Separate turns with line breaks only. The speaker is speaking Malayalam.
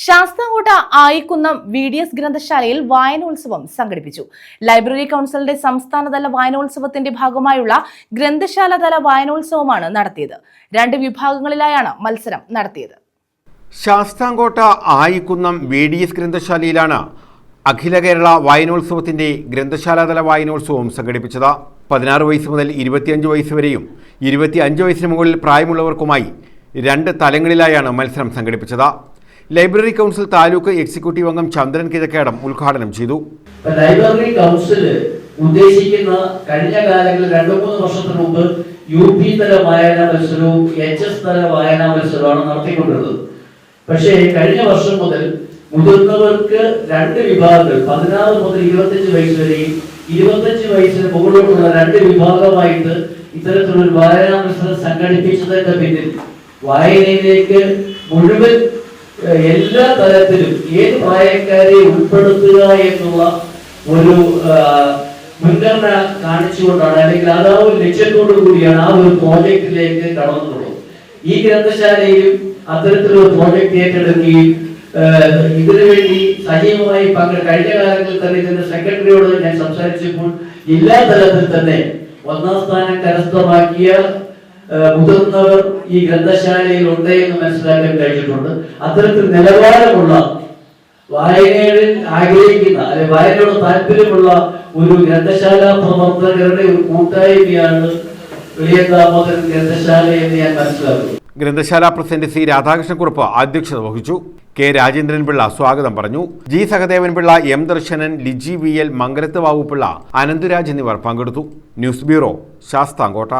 ശാസ്താംകോട്ട ആയിക്കുന്നം VDS ഗ്രന്ഥശാലയിൽ വായനോത്സവം സംഘടിപ്പിച്ചു. ലൈബ്രറി കൗൺസിലിന്റെ സംസ്ഥാനതല വായനോത്സവത്തിന്റെ ഭാഗമായുള്ള ഗ്രന്ഥശാലതല വായനോത്സവമാണ് നടത്തിയത്. 2 വിഭാഗങ്ങളിലായാണ് മത്സരം നടത്തിയത്.
ശാസ്താംകോട്ട ആയിക്കുന്നം VDS ഗ്രന്ഥശാലയിലാണ് അഖില കേരള വായനോത്സവത്തിന്റെ ഗ്രന്ഥശാലാതല വായനോത്സവം സംഘടിപ്പിച്ചത്. 16 വയസ്സ് മുതൽ 25 വയസ്സ് വരെയും 25 വയസ്സിന് മുകളിൽ പ്രായമുള്ളവർക്കുമായി 2 തലങ്ങളിലായാണ് മത്സരം സംഘടിപ്പിച്ചത്. ലൈബ്രറി കൗൺസിൽ താലൂക്ക് എക്സിക്യൂട്ടീവ് അംഗം ചന്ദ്രൻ കിഴക്കേടം ഉദ്ഘാടനം ചെയ്തു.
ലൈബ്രറി കൗൺസിൽ ഉദ്ദേശിക്കുന്ന കഴിഞ്ഞ കാലങ്ങളിൽ 2-3 വർഷത്തിന് മുമ്പ് UP തല വായനാ മത്സരവും HS തല വായനാ മത്സരവുമാണ് നടത്തിക്കൊണ്ടിരുന്നത്. പക്ഷേ കഴിഞ്ഞ വർഷം മുതൽ മുതിർന്നവർക്ക് 2 വിഭാഗങ്ങൾ 16 മുതൽ 25 വയസ്സ് വരെയും 25 വയസ്സിന് മുകളിലുള്ള 2 വിഭാഗമായിട്ട് ഇത്തരത്തിലൊരു വായനാ മത്സരം സംഘടിപ്പിച്ചതിന്റെ പിന്നിൽ വായനയിലേക്ക് മുഴുവൻ എല്ലാ തലത്തിലും ഏത് പ്രായക്കാരെ ഉൾപ്പെടുത്തുക എന്നുള്ള ഒരു മുൻഗണന കാണിച്ചുകൊണ്ടാണ്, അല്ലെങ്കിൽ ആ ഒരു ലക്ഷ്യത്തോടു കൂടിയാണ് ആ ഒരു പ്രോജക്റ്റിലേക്ക് കടന്നിട്ടുള്ളത്. ഈ ഗ്രന്ഥശാലയിലും അത്തരത്തിലുള്ള പ്രോജക്റ്റ് ഏറ്റെടുക്കുകയും ഇതിനുവേണ്ടി സജീവമായി കഴിഞ്ഞ കാലങ്ങളിൽ തന്നെ ഇതിന്റെ സെക്രട്ടറിയോട് ഞാൻ സംസാരിച്ചപ്പോൾ ജില്ലാ തലത്തിൽ തന്നെ 1ാം സ്ഥാനം കരസ്ഥമാക്കിയ മുതിർന്നവർ ഈ ഗ്രന്ഥശാലയിൽ ഉണ്ട് എന്ന് മനസ്സിലാക്കാൻ കഴിഞ്ഞിട്ടുണ്ട്. അത്തരത്തിൽ നിലവാരമുള്ള വായനയിൽ ആഗ്രഹിക്കുന്ന അല്ലെ വായനയോട് താല്പര്യമുള്ള ഒരു ഗ്രന്ഥശാല പ്രവർത്തകരുടെ ഒരു കൂട്ടായ്മയാണ് വലിയ ദാമോദരൻ ഗ്രന്ഥശാല എന്ന് ഞാൻ മനസ്സിലാക്കുന്നു.
ഗ്രന്ഥശാല പ്രസിഡന്റ് C. രാധാകൃഷ്ണക്കുറുപ്പ് അധ്യക്ഷത വഹിച്ചു. K. രാജേന്ദ്രൻ പിള്ള സ്വാഗതം പറഞ്ഞു. G. Sahadevan Pillai, M. ദർശനൻ, Liji VL, മംഗലത്ത് ബാബുപിള്ള, അനന്തുരാജ് എന്നിവർ പങ്കെടുത്തു. News bureau, Sasthamkotta.